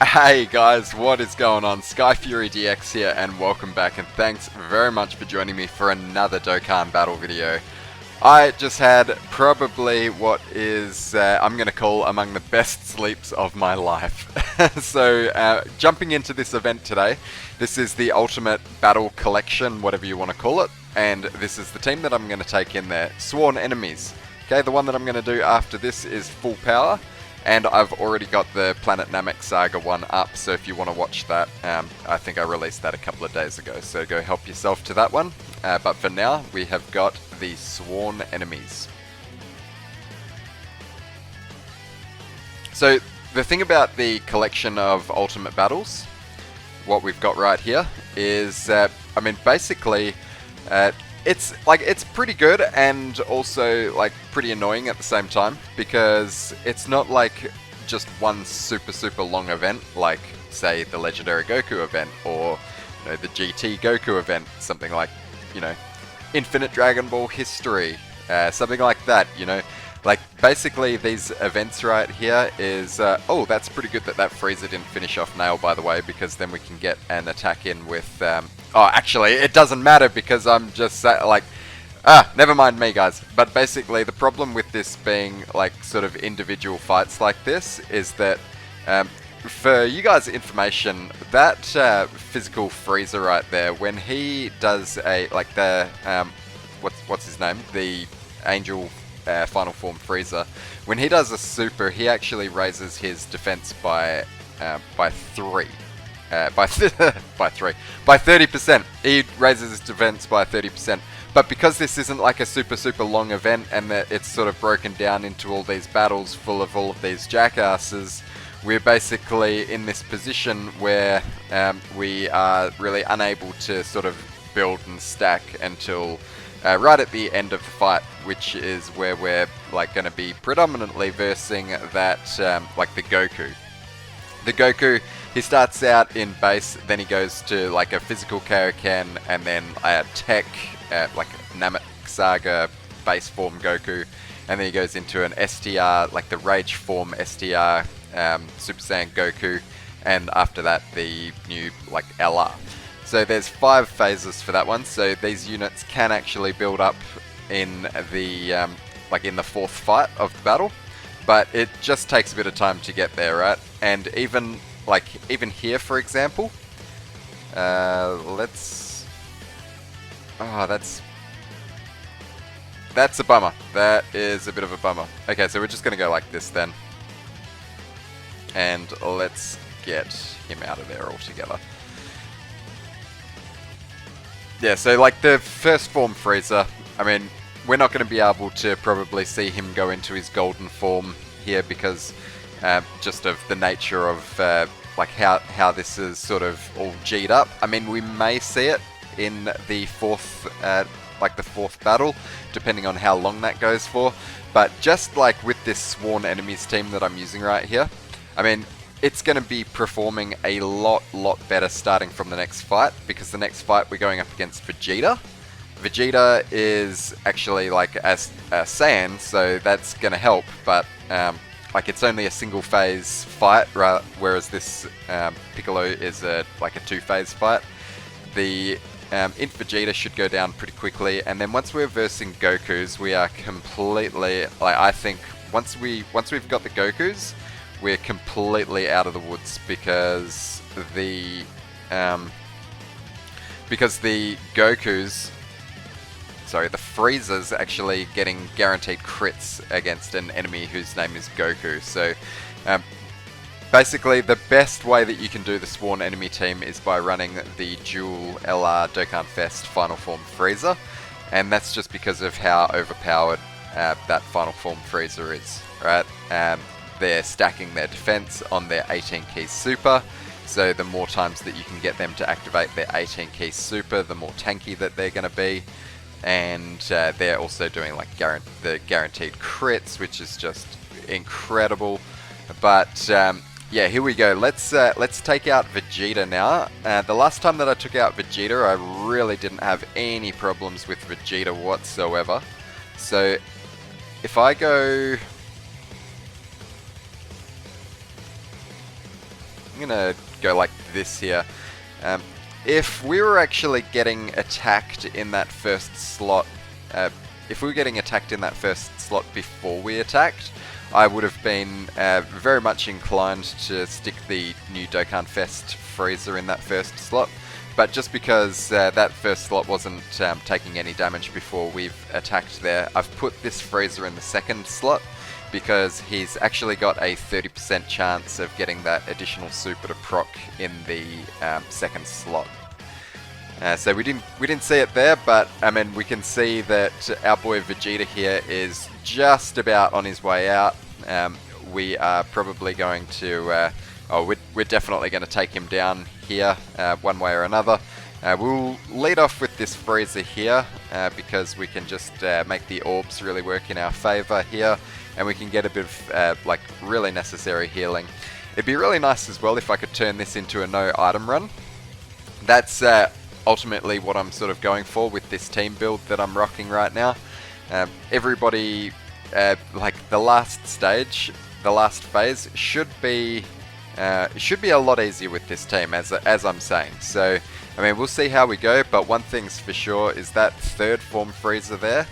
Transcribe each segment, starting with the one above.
Hey guys, what is going on? SkyfuryDX here and welcome back, and thanks very much for joining me for another Dokkan battle video. I just had probably what is, I'm going to call among the best sleeps of my life. Jumping into this event today, this is the Ultimate Battle Collection, whatever you want to call it, and this is the team that I'm going to take in there, Sworn Enemies. Okay, the one that I'm going to do after this is Full Power. And I've already got the Planet Namek Saga one up, so if you want to watch that, I think I released that a couple of days ago, so go help yourself to that one. But for now, we have got the Sworn Enemies. So the thing about the collection of Ultimate Battles, what we've got right here, is, basically, it's pretty good and also like pretty annoying at the same time, because it's not like just one super long event like say the Legendary Goku event or the GT Goku event, something like Infinite Dragon Ball History, something like that. Like basically these events right here is oh, that's pretty good that Frieza didn't finish off Nail, by the way, because then we can get an attack in with oh, actually it doesn't matter because I'm just never mind me, guys. But basically the problem with this being like sort of individual fights like this is that for you guys' information, that physical Frieza right there, when he does a what's his name, the Angel Final Form Frieza, when he does a super, he actually raises his defense by 30%. He raises his defense by 30%. But because this isn't like a super long event, and that it's sort of broken down into all these battles full of all of these jackasses, we're basically in this position where we are really unable to sort of build and stack until right at the end of the fight, which is where we're like going to be predominantly versing that like the Goku. The Goku, he starts out in base, then he goes to like a physical Kaioken, and then a tech like Namek Saga base form Goku, and then he goes into an STR, like the Rage form STR Super Saiyan Goku, and after that the new like LR. So there's 5 phases for that one, so these units can actually build up in the like in the 4th fight of the battle, but it just takes a bit of time to get there, right? And even here, for example, that's a bummer. That is a bit of a bummer. Okay, so we're just gonna go like this then, and let's get him out of there altogether. Yeah, so like the first form Frieza, I mean, we're not going to be able to probably see him go into his golden form here because just of the nature of like how this is sort of all G'd up. I mean, we may see it in the 4th battle, depending on how long that goes for. But just like with this Sworn Enemies team that I'm using right here, I mean, it's going to be performing a lot better starting from the next fight, because the next fight we're going up against Vegeta. Vegeta is actually like a Saiyan, so that's going to help, but like it's only a single phase fight, right? Whereas this Piccolo is like a 2-phase fight. The Int Vegeta should go down pretty quickly, and then once we're versing Gokus, we are completely, like, I think once we've got the Gokus, we're completely out of the woods, because the Gokus, sorry, the Frieza's actually getting guaranteed crits against an enemy whose name is Goku. So basically the best way that you can do the Sworn Enemy team is by running the dual LR Dokkan Fest Final Form Frieza, and that's just because of how overpowered that Final Form Frieza is, right? They're stacking their defense on their 18 key super, so the more times that you can get them to activate their 18 key super, the more tanky that they're going to be. And they're also doing like the guaranteed crits, which is just incredible. But yeah, here we go. Let's take out Vegeta now. The last time that I took out Vegeta, I really didn't have any problems with Vegeta whatsoever. So if I go I'm gonna go like this here. If we were actually getting attacked in that first slot, if we were getting attacked in that first slot before we attacked, I would have been very much inclined to stick the new Dokkan Fest freezer in that first slot. But just because that first slot wasn't taking any damage before we've attacked there, I've put this freezer in the second slot because he's actually got a 30% chance of getting that additional super to proc in the second slot. So we didn't see it there, but I mean we can see that our boy Vegeta here is just about on his way out. We are probably going to, we're definitely going to take him down here one way or another. We'll lead off with this freezer here because we can just make the orbs really work in our favor here, and we can get a bit of like really necessary healing. It'd be really nice as well if I could turn this into a no item run. That's ultimately what I'm sort of going for with this team build that I'm rocking right now. Everybody, like the last stage, the last phase should be a lot easier with this team, as I'm saying. So, I mean, we'll see how we go, but one thing's for sure is that third form freezer there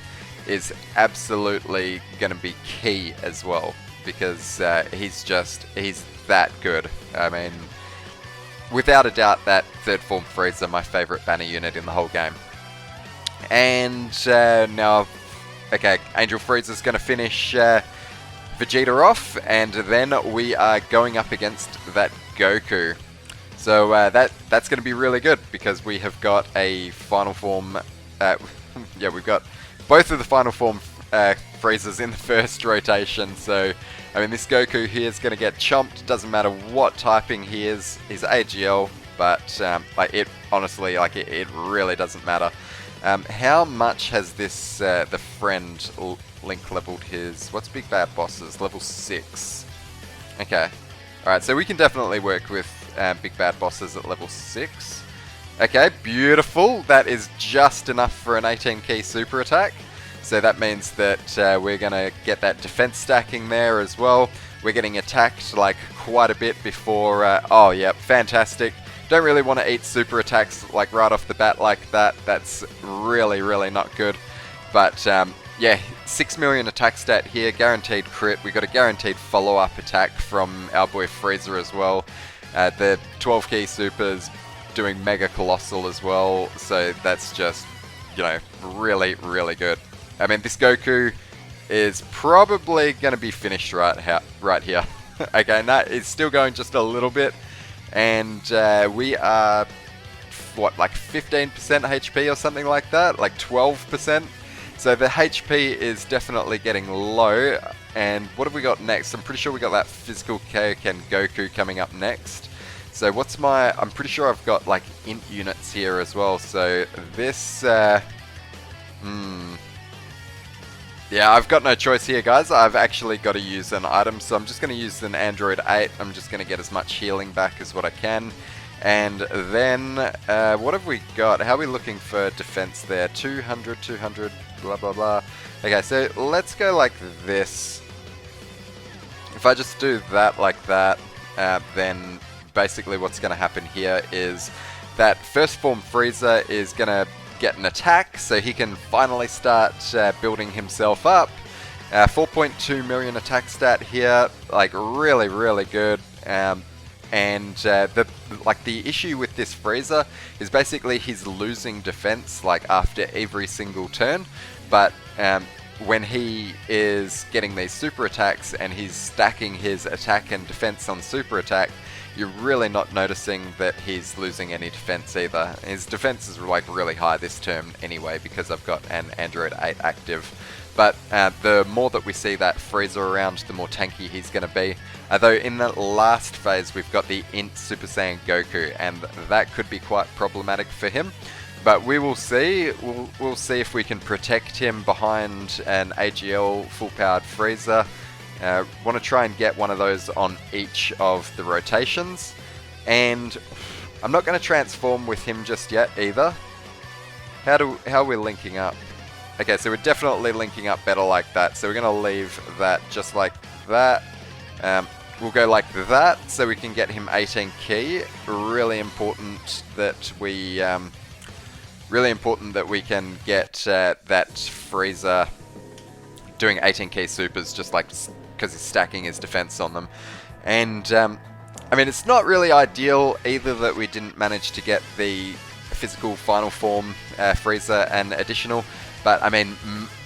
is absolutely going to be key as well, because he's that good. I mean, without a doubt, that third form freezer, my favorite banner unit in the whole game. And now, okay, Angel Freezer's going to finish Vegeta off, and then we are going up against that Goku. So that's going to be really good because we have got a final form. Yeah, we've got both of the final form Freezers in the first rotation. So I mean, this Goku here is going to get chomped. Doesn't matter what typing he is. He's AGL, but like it honestly, like it really doesn't matter. How much has this the friend Link leveled his? What's Big Bad Boss's? Level 6. Okay. Alright, so we can definitely work with Big Bad Bosses at level 6. Okay, beautiful. That is just enough for an 18 key super attack. So that means that we're going to get that defense stacking there as well. We're getting attacked like quite a bit before... oh, yeah, fantastic. Don't really want to eat super attacks like right off the bat like that. That's really, really not good. But yeah, 6 million attack stat here, guaranteed crit. We got a guaranteed follow-up attack from our boy Freezer as well. The 12 key supers doing mega colossal as well. So that's just, you know, really, really good. I mean, this Goku is probably going to be finished right here. Okay, and that is still going just a little bit. And we are, what, like 15% HP or something like that? Like 12%? So the HP is definitely getting low. And what have we got next? I'm pretty sure we got that Physical Kaioken Goku coming up next. So what's my... I'm pretty sure I've got like int units here as well. So this... Yeah, I've got no choice here, guys. I've actually got to use an item, so I'm just going to use an Android 8. I'm just going to get as much healing back as what I can. And then, what have we got? How are we looking for defense there? 200, 200, blah, blah, blah. Okay, so let's go like this. If I just do that like that, then basically what's going to happen here is that first form Freezer is going to get an attack, so he can finally start building himself up. 4.2 million attack stat here, like really, really good. And the issue with this Freezer is basically he's losing defense like after every single turn, but when he is getting these super attacks and he's stacking his attack and defense on super attack, you're really not noticing that he's losing any defense either. His defense is like really high this term anyway because I've got an Android 8 active. But the more that we see that Freezer around, the more tanky he's going to be. Although in the last phase we've got the Int Super Saiyan Goku, and that could be quite problematic for him. But we will see. We'll see if we can protect him behind an AGL full-powered Freezer. Want to try and get one of those on each of the rotations. And I'm not going to transform with him just yet either. How are we linking up? Okay, so we're definitely linking up better like that. So we're going to leave that just like that. we'll go like that, so we can get him 18 key. Really important that we can get that Frieza doing 18 key supers, just like because he's stacking his defense on them. And I mean, it's not really ideal either that we didn't manage to get the physical final form Frieza and additional, but I mean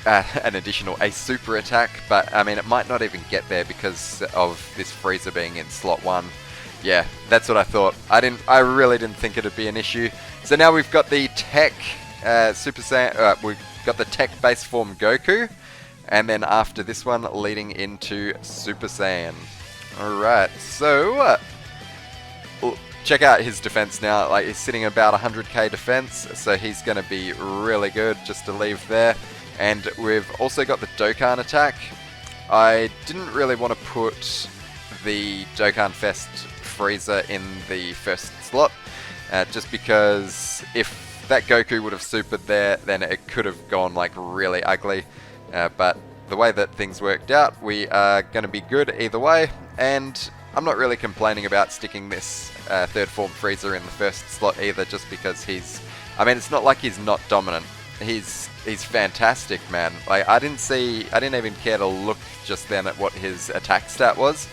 a super attack, but I mean it might not even get there because of this Frieza being in slot 1. Yeah, that's what I thought. I really didn't think it'd be an issue. So now we've got the tech Super Saiyan, we've got the tech base form Goku, and then after this one leading into Super Saiyan. Alright, so check out his defense now. Like, he's sitting about 100k defense, so he's going to be really good just to leave there. And we've also got the Dokkan attack. I didn't really want to put the Dokkan Fest Frieza in the first slot, just because if that Goku would have supered there, then it could have gone like really ugly. But the way that things worked out, we are going to be good either way, and I'm not really complaining about sticking this third form Frieza in the first slot either, just because I mean, it's not like he's not dominant. He's fantastic, man. Like, I didn't even care to look just then at what his attack stat was,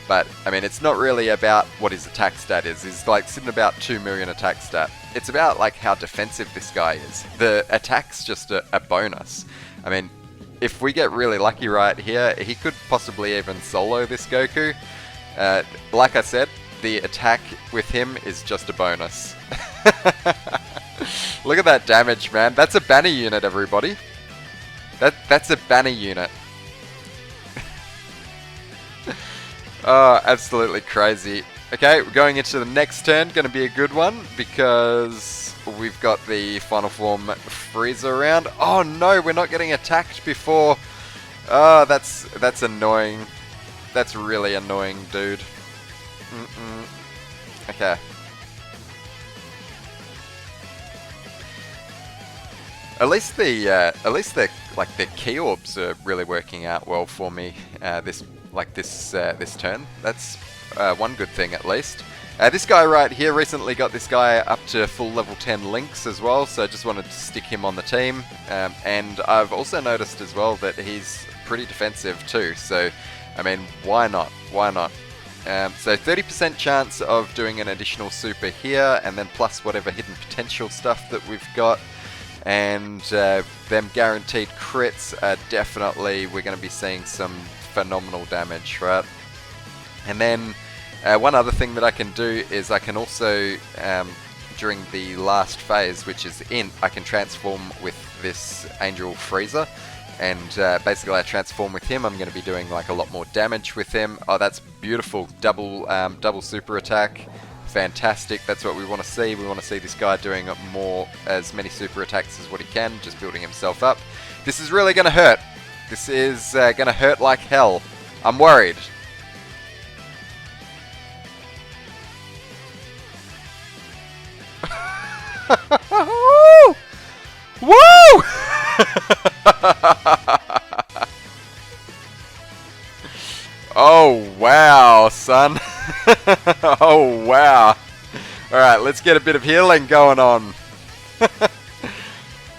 but I mean, it's not really about what his attack stat is. He's like sitting about 2 million attack stat. It's about like how defensive this guy is. The attack's just a bonus. I mean, if we get really lucky right here, he could possibly even solo this Goku. Like I said, the attack with him is just a bonus. Look at that damage, man. That's a banner unit, everybody. That's a banner unit. Oh, absolutely crazy. Okay, we're going into the next turn. Going to be a good one because we've got the final form Frieza around. Oh no, we're not getting attacked before. Oh, that's annoying. That's really annoying, dude. Okay. At least the like the key orbs are really working out well for me. This turn. That's one good thing at least. This guy right here recently got this guy up to full level 10 links as well, so I just wanted to stick him on the team. And I've also noticed as well that he's pretty defensive too. So I mean, why not? Why not? So 30% chance of doing an additional super here, and then plus whatever hidden potential stuff that we've got. And them guaranteed crits are definitely, we're going to be seeing some phenomenal damage, right? And then one other thing that I can do is I can also, during the last phase, which is Int, I can transform with this Angel Frieza. And basically I transform with him. I'm going to be doing like a lot more damage with him. Oh, that's beautiful. Double super attack. Fantastic. That's what we want to see. We want to see this guy doing as many super attacks as what he can, just building himself up. This is really going to hurt. This is going to hurt like hell. I'm worried. Woo! Oh wow, son. Oh wow. Alright, let's get a bit of healing going on.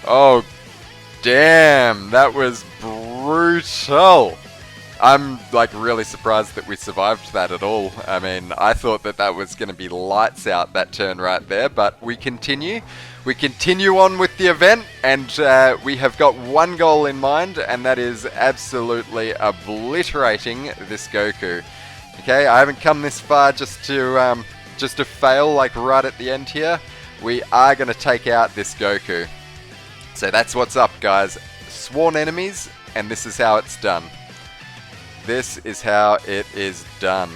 Oh damn, that was brutal. I'm like really surprised that we survived that at all. I mean, I thought that was going to be lights out, that turn right there, but we continue. We continue on with the event, and we have got one goal in mind, and that is absolutely obliterating this Goku. Okay, I haven't come this far just to fail like right at the end here. We are going to take out this Goku. So that's what's up, guys. Sworn enemies, and this is how it's done. This is how it is done.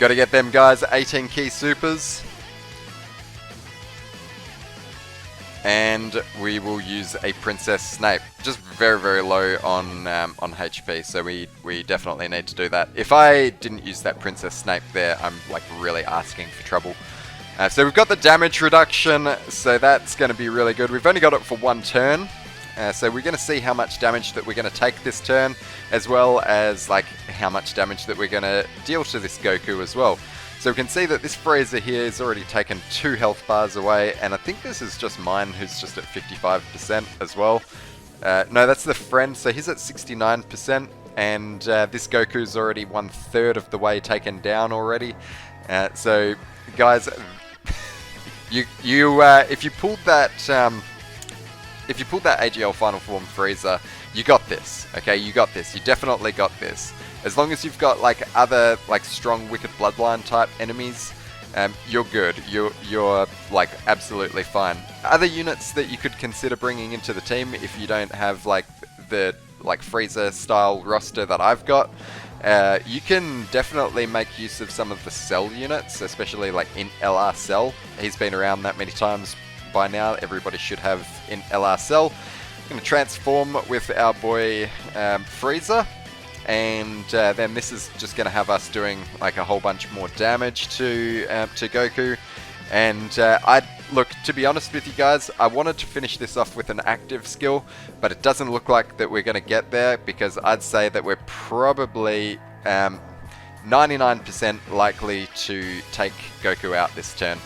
Got to get them guys 18 key supers. And we will use a Princess Snape. Just very, very low on HP, so we definitely need to do that. If I didn't use that Princess Snape there, I'm like really asking for trouble. So we've got the damage reduction, so that's going to be really good. We've only got it for one turn, so we're going to see how much damage that we're going to take this turn, as well as like how much damage that we're going to deal to this Goku as well. So we can see that this Frieza here has already taken 2 health bars away, and I think this is just mine who's just at 55% as well. No, that's the friend, so he's at 69%, and this Goku's already 1/3 of the way taken down already. So guys, if you pulled that AGL Final Form Frieza, you got this. Okay, you got this. You definitely got this. As long as you've got like other like strong Wicked Bloodline type enemies, you're good. You're like absolutely fine. Other units that you could consider bringing into the team if you don't have like the Frieza style roster that I've got. You can definitely make use of some of the Cell units, especially like in LR Cell. He's been around that many times by now. Everybody should have in LR Cell. I'm going to transform with our boy Frieza, and then this is just going to have us doing like a whole bunch more damage to Goku. And look, to be honest with you guys, I wanted to finish this off with an active skill, but it doesn't look like that we're going to get there, because I'd say that we're probably 99% likely to take Goku out this turn.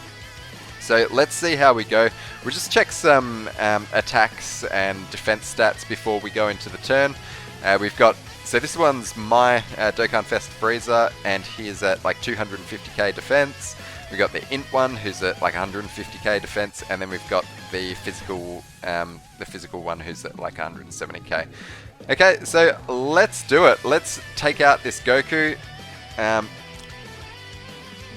So let's see how we go. We'll just check some attacks and defense stats before we go into the turn. We've got, so this one's my Dokkan Fest Frieza, and he is at like 250k defense. We've got the Int one, who's at like 150k defense, and then we've got the physical one, who's at like 170k. Okay, so let's do it. Let's take out this Goku.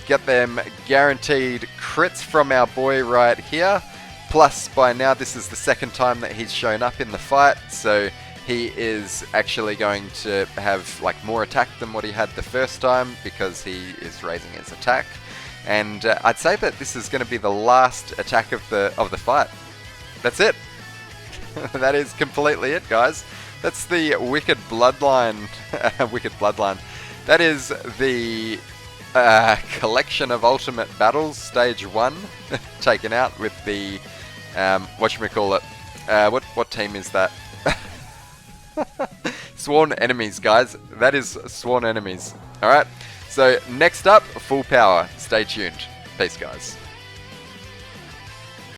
Get them guaranteed crits from our boy right here. Plus, by now, this is the second time that he's shown up in the fight, so he is actually going to have like more attack than what he had the first time, because he is raising his attack. And I'd say that this is going to be the last attack of the fight. That's it. That is completely it, guys. That's the Wicked Bloodline. Wicked Bloodline. That is the collection of Ultimate Battles Stage 1 taken out with the whatchamacallit. What team is that? Sworn Enemies, guys. That is Sworn Enemies. Alright. So next up, Full Power. Stay tuned. Peace, guys.